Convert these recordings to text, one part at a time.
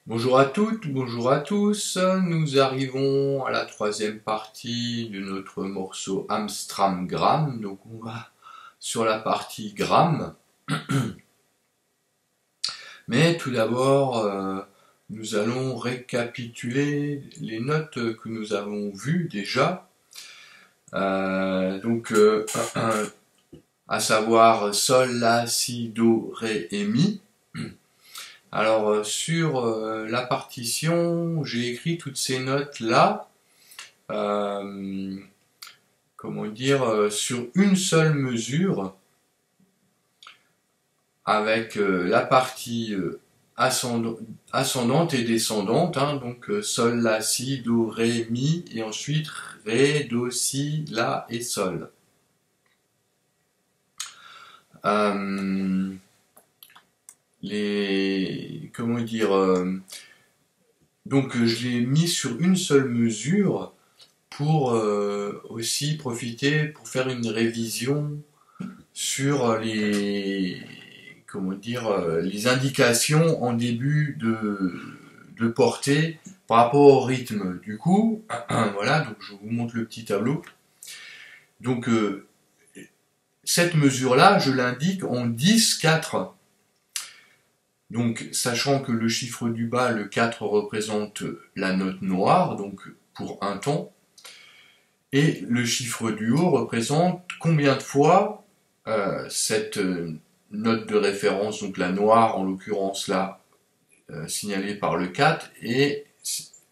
Bonjour à toutes, bonjour à tous. Nous arrivons à la troisième partie de notre morceau Amstramgram. Donc on va sur la partie gramme. Mais tout d'abord, nous allons récapituler les notes que nous avons vues déjà. À savoir Sol, La, Si, Do, Ré et Mi. Alors sur la partition, j'ai écrit toutes ces notes-là, sur une seule mesure, avec la partie ascendante et descendante, hein, donc Sol, La, Si, Do, Ré, Mi, et ensuite Ré, Do, Si, La et Sol. Donc je l'ai mis sur une seule mesure pour aussi profiter pour faire une révision sur les indications en début de portée par rapport au rythme. Du coup, voilà, donc je vous montre le petit tableau. Donc cette mesure-là, je l'indique en 10-4. Donc, sachant que le chiffre du bas, le 4, représente la note noire, donc pour un ton, et le chiffre du haut représente combien de fois cette note de référence, donc la noire en l'occurrence là, signalée par le 4, et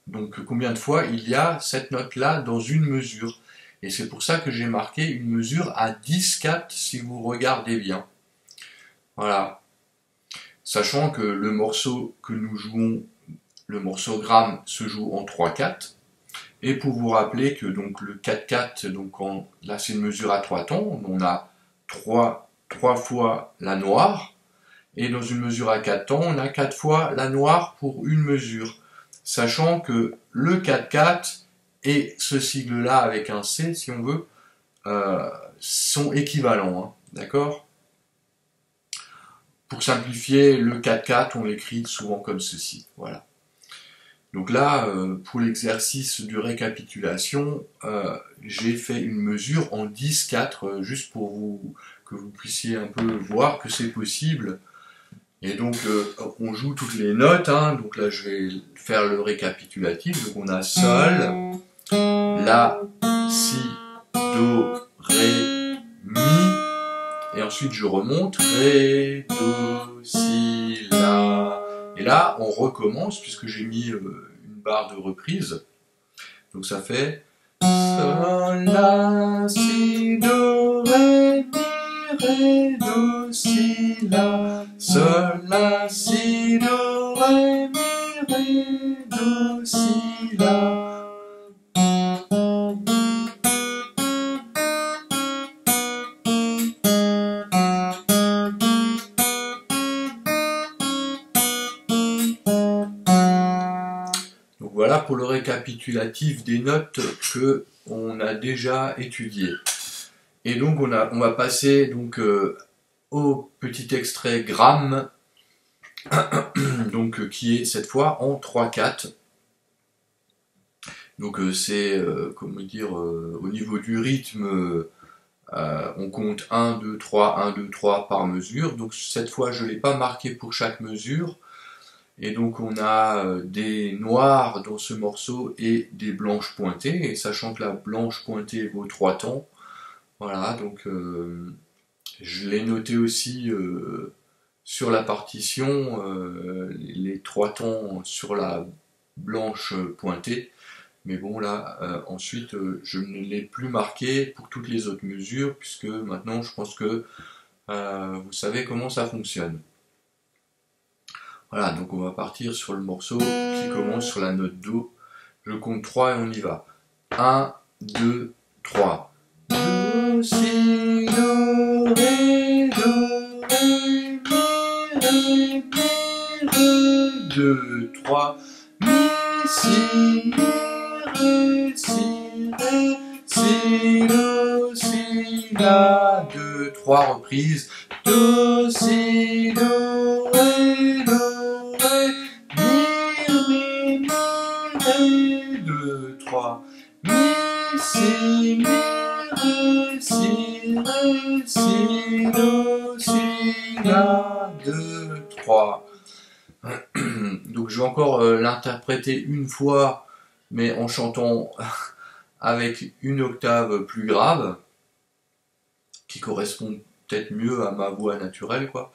donc combien de fois il y a cette note-là dans une mesure. Et c'est pour ça que j'ai marqué une mesure à 10-4 si vous regardez bien. Voilà. Sachant que le morceau que nous jouons, le morceau gramme, se joue en 3-4. Et pour vous rappeler que donc le 4-4, là c'est une mesure à 3 tons, on a 3 fois la noire. Et dans une mesure à 4 tons, on a 4 fois la noire pour une mesure. Sachant que le 4-4 et ce sigle-là avec un C, si on veut, sont équivalents. Hein, d'accord ? Pour simplifier, le 4-4, on l'écrit souvent comme ceci. Voilà. Donc là, pour l'exercice de récapitulation, j'ai fait une mesure en 10-4, juste pour que vous puissiez un peu voir que c'est possible. Et donc, on joue toutes les notes. Hein. Donc là, je vais faire le récapitulatif. Donc on a Sol, La, Si, Do, Ré, Mi. Et ensuite, je remonte, Ré, Do, Si, La. Et là, on recommence, puisque j'ai mis une barre de reprise. Donc ça fait Sol, La, Si, Do, Ré, Mi, Ré, Do, Si, La. Sol, La, Si, Do, Ré, Mi, Ré, Do, Si, La. Voilà pour le récapitulatif des notes que on a déjà étudiées. Et donc on va passer donc au petit extrait gramme, donc qui est cette fois en 3-4. Donc c'est au niveau du rythme, on compte 1, 2, 3, 1, 2, 3 par mesure. Donc cette fois je ne l'ai pas marqué pour chaque mesure. Et donc on a des noirs dans ce morceau et des blanches pointées, et sachant que la blanche pointée vaut 3 tons, voilà, donc je l'ai noté aussi sur la partition, les 3 tons sur la blanche pointée, mais bon là, ensuite je ne l'ai plus marqué pour toutes les autres mesures, puisque maintenant je pense que vous savez comment ça fonctionne. Voilà, donc on va partir sur le morceau qui commence sur la note Do. Je compte 3 et on y va. 1, 2, 3. Do, Si, Do, Ré, Do, Ré, Mi, Ré, Mi, Ré, 2, 3. Mi, Si, Mi, Ré, Si, Ré, Si, Do, Si, La. 2, 3 reprises. Do, Si, Do, Ré, Do, Ré, Mi, mi, ré, si, do, si, la, 2, 3. Donc je vais encore l'interpréter une fois, mais en chantant avec une octave plus grave, qui correspond peut-être mieux à ma voix naturelle, quoi.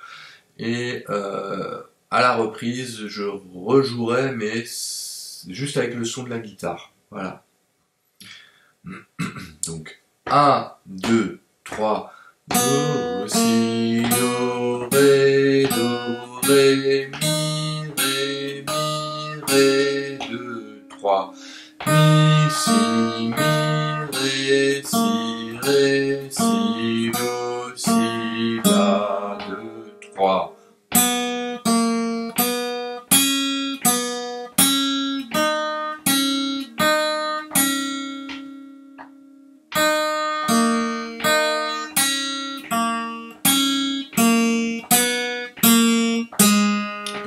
Et à la reprise, je rejouerai, mais juste avec le son de la guitare. Voilà. Donc, 1, 2, 3, do, si, do, ré, mi, ré, 2, 3, mi, si, ré, si, do, si, la, 2, 3.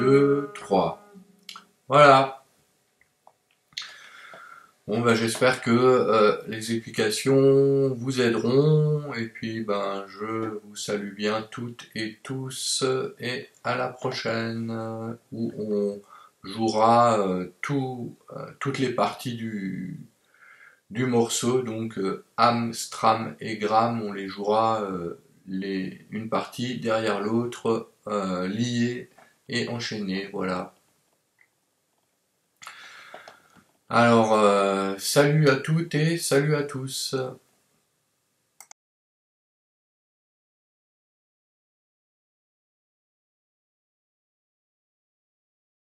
Deux, 3. Voilà. Bon, ben, j'espère que les explications vous aideront, et puis ben, je vous salue bien toutes et tous, et à la prochaine, où on jouera toutes les parties du morceau, donc Am, Stram et Gram, on les jouera une partie derrière l'autre, liées et enchaînées, voilà. Alors, salut à toutes et salut à tous.